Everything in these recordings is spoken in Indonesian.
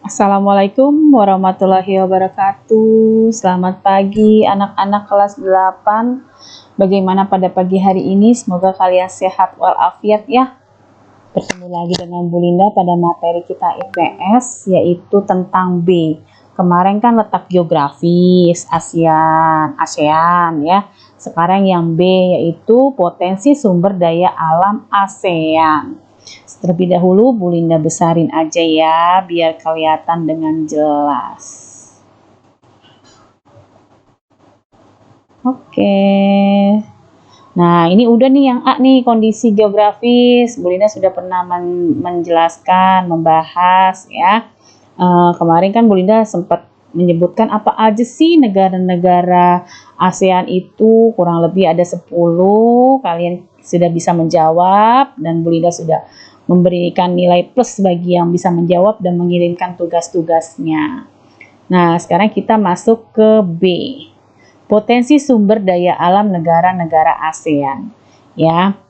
Assalamualaikum warahmatullahi wabarakatuh. Selamat pagi anak-anak kelas 8. Bagaimana pada pagi hari ini? Semoga kalian sehat walafiat ya. Bertemu lagi dengan Bu Linda pada materi kita IPS yaitu tentang B. Kemarin kan letak geografis ASEAN ya. Sekarang yang B yaitu potensi sumber daya alam ASEAN. Terlebih dahulu Bu Linda besarin aja ya biar kelihatan dengan jelas. Oke. Nah, ini udah nih yang A nih, kondisi geografis. Bu Linda sudah pernah menjelaskan, membahas ya. Kemarin kan Bu Linda sempat menyebutkan apa aja sih negara-negara ASEAN itu, kurang lebih ada 10. Kalian sudah bisa menjawab dan Bu Linda sudah memberikan nilai plus bagi yang bisa menjawab dan mengirimkan tugas-tugasnya. Nah, sekarang kita masuk ke B. Potensi sumber daya alam negara-negara ASEAN. Ya.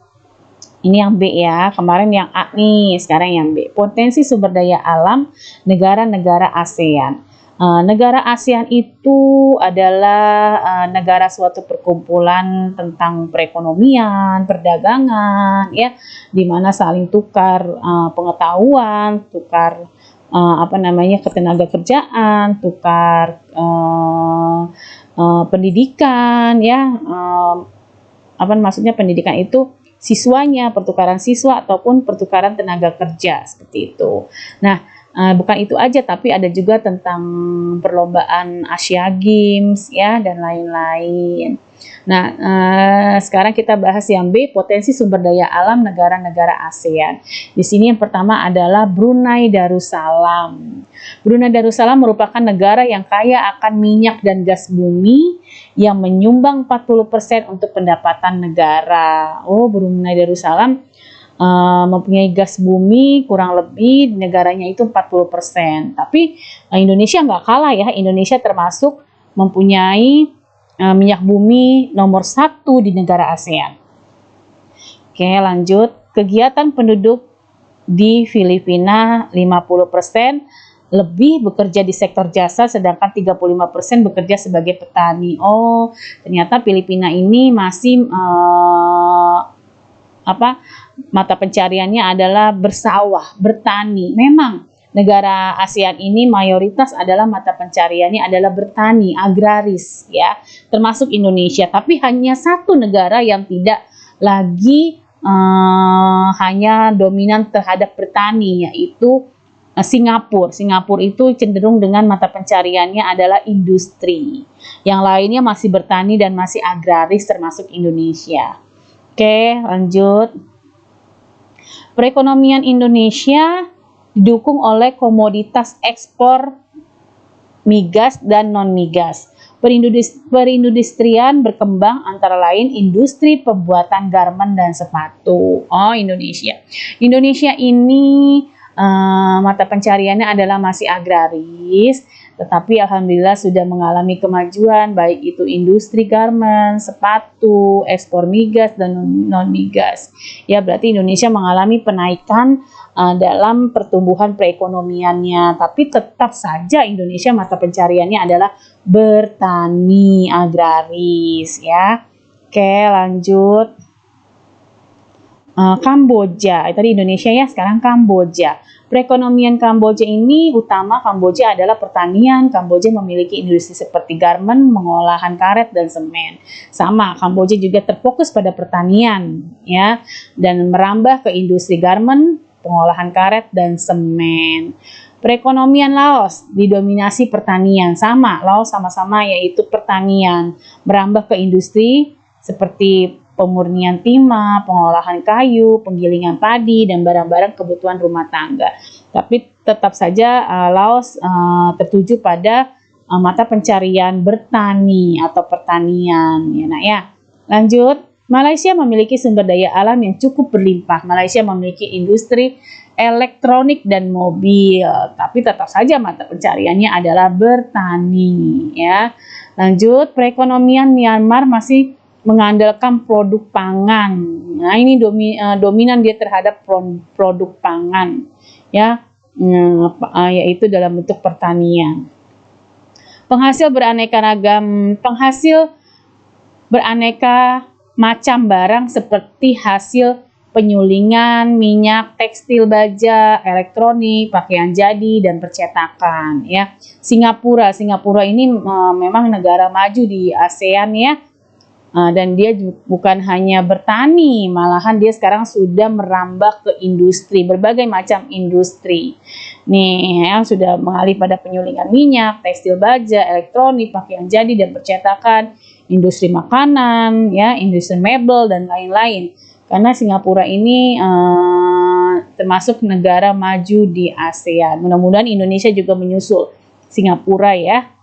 Ini yang B ya. Kemarin yang A nih, sekarang yang B. Potensi sumber daya alam negara-negara ASEAN. Negara ASEAN itu adalah negara suatu perkumpulan tentang perekonomian, perdagangan, ya, di mana saling tukar pengetahuan, tukar ketenaga kerjaan, tukar pendidikan, ya, maksudnya pendidikan itu siswanya, pertukaran siswa ataupun pertukaran tenaga kerja seperti itu. Nah, bukan itu aja, tapi ada juga tentang perlombaan Asia Games ya dan lain-lain. Nah, sekarang kita bahas yang B, potensi sumber daya alam negara-negara ASEAN. Di sini yang pertama adalah Brunei Darussalam. Brunei Darussalam merupakan negara yang kaya akan minyak dan gas bumi yang menyumbang 40% untuk pendapatan negara. Oh, Brunei Darussalam mempunyai gas bumi kurang lebih negaranya itu 40%. Tapi Indonesia nggak kalah ya. Indonesia termasuk mempunyai minyak bumi nomor 1 di negara ASEAN. Oke, lanjut. Kegiatan penduduk di Filipina 50% lebih bekerja di sektor jasa, sedangkan 35% bekerja sebagai petani. Oh, ternyata Filipina ini masih mata pencariannya adalah bersawah, bertani. Memang negara ASEAN ini mayoritas adalah mata pencariannya adalah bertani, agraris ya, termasuk Indonesia. Tapi hanya satu negara yang tidak lagi hanya dominan terhadap bertani, yaitu Singapura. Singapura itu cenderung dengan mata pencariannya adalah industri. Yang lainnya masih bertani dan masih agraris termasuk Indonesia. Oke, lanjut. Perekonomian Indonesia didukung oleh komoditas ekspor migas dan non-migas. Perindustrian berkembang antara lain industri pembuatan garmen dan sepatu. Oh, Indonesia. Indonesia ini mata pencariannya adalah masih agraris, tetapi alhamdulillah sudah mengalami kemajuan baik itu industri garmen, sepatu, ekspor migas dan non-migas. Ya, berarti Indonesia mengalami penaikan dalam pertumbuhan perekonomiannya, tapi tetap saja Indonesia mata pencariannya adalah bertani, agraris ya. Oke, lanjut. Kamboja, tadi Indonesia ya, sekarang Kamboja. Perekonomian Kamboja ini utama Kamboja adalah pertanian. Kamboja memiliki industri seperti garmen, pengolahan karet dan semen. Sama, Kamboja juga terfokus pada pertanian ya dan merambah ke industri garmen, pengolahan karet dan semen. Perekonomian Laos didominasi pertanian. Sama, Laos sama-sama yaitu pertanian, merambah ke industri seperti pemurnian timah, pengolahan kayu, penggilingan padi, dan barang-barang kebutuhan rumah tangga. Tapi tetap saja Laos tertuju pada mata pencarian bertani atau pertanian. Ya, nah ya. Lanjut, Malaysia memiliki sumber daya alam yang cukup berlimpah. Malaysia memiliki industri elektronik dan mobil, tapi tetap saja mata pencariannya adalah bertani. Ya. Lanjut, perekonomian Myanmar masih mengandalkan produk pangan. Nah, ini dominan dia terhadap produk pangan. Ya, yaitu dalam bentuk pertanian. Penghasil beraneka macam barang seperti hasil penyulingan, minyak, tekstil, baja, elektronik, pakaian jadi, dan percetakan. Ya, Singapura ini memang negara maju di ASEAN ya. Dan dia bukan hanya bertani, malahan dia sekarang sudah merambah ke industri, berbagai macam industri. Nih, yang sudah mengalih pada penyulingan minyak, tekstil baja, elektronik, pakaian jadi dan percetakan, industri makanan, ya, industri mebel dan lain-lain. Karena Singapura ini termasuk negara maju di ASEAN. Mudah-mudahan Indonesia juga menyusul Singapura ya.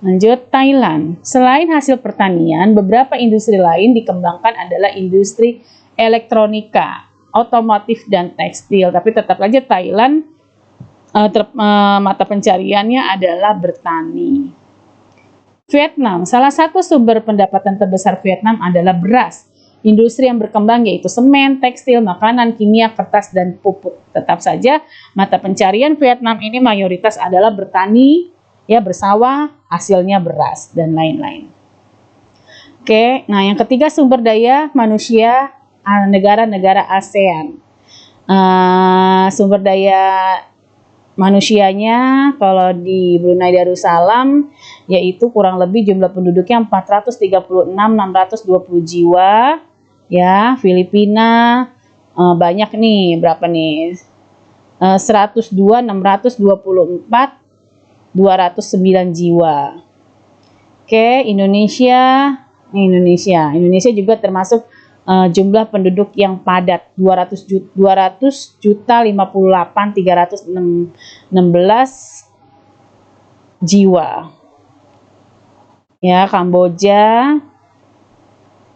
Lanjut, Thailand. Selain hasil pertanian, beberapa industri lain dikembangkan adalah industri elektronika, otomotif, dan tekstil. Tapi tetap aja Thailand mata pencariannya adalah bertani. Vietnam. Salah satu sumber pendapatan terbesar Vietnam adalah beras. Industri yang berkembang yaitu semen, tekstil, makanan, kimia, kertas, dan pupuk. Tetap saja mata pencarian Vietnam ini mayoritas adalah bertani, ya, bersawah, hasilnya beras dan lain-lain. Oke, nah yang ketiga sumber daya manusia negara-negara ASEAN. Sumber daya manusianya kalau di Brunei Darussalam yaitu kurang lebih jumlah penduduknya 436.620 jiwa. Ya, Filipina banyak nih, berapa nih? 102.624 209 jiwa. Oke, Indonesia juga termasuk jumlah penduduk yang padat 200.058.316 jiwa. Ya, Kamboja,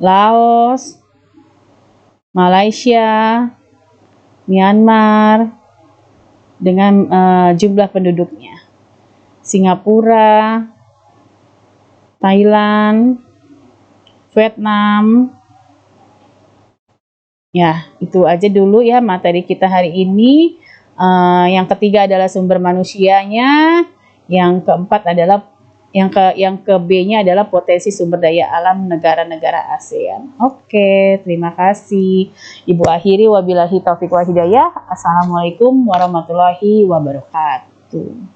Laos, Malaysia, Myanmar dengan jumlah penduduknya. Singapura, Thailand, Vietnam. Ya, itu aja dulu ya materi kita hari ini. Yang ketiga adalah sumber manusianya, yang keempat adalah yang ke B-nya adalah potensi sumber daya alam negara-negara ASEAN. Oke, terima kasih. Ibu akhiri wabillahi taufiq wa hidayah. Assalamualaikum warahmatullahi wabarakatuh.